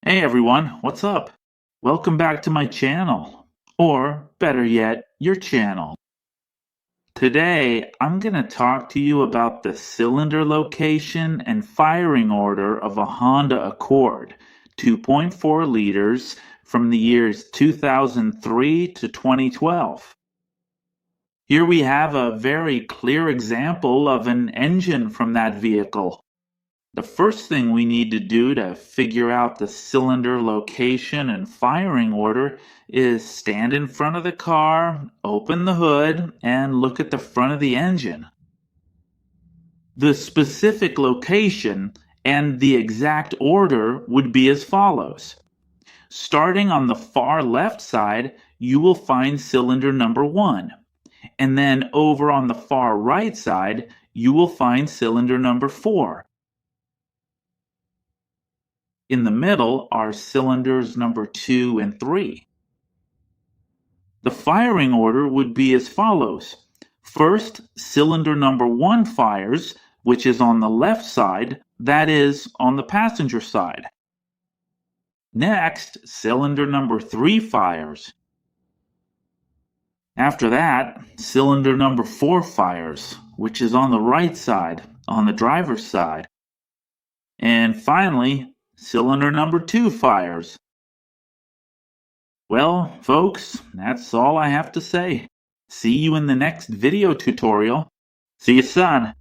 Hey everyone, what's up? Welcome back to my channel. Or, better yet, your channel. Today, I'm going to talk to you about the cylinder location and firing order of a Honda Accord 2.4 liters from the years 2003 to 2012. Here we have a very clear example of an engine from that vehicle. The first thing we need to do to figure out the cylinder location and firing order is stand in front of the car, open the hood, and look at the front of the engine. The specific location and the exact order would be as follows. Starting on the far left side, you will find cylinder number 1. And then over on the far right side, you will find cylinder number 4. In the middle are cylinders number 2 and 3. The firing order would be as follows. First, cylinder number 1 fires, which is on the left side, that is, on the passenger side. Next, cylinder number 3 fires. After that, cylinder number 4 fires, which is on the right side, on the driver's side. And finally, cylinder number 2 fires. Well, folks, that's all I have to say. See you in the next video tutorial. See you, son.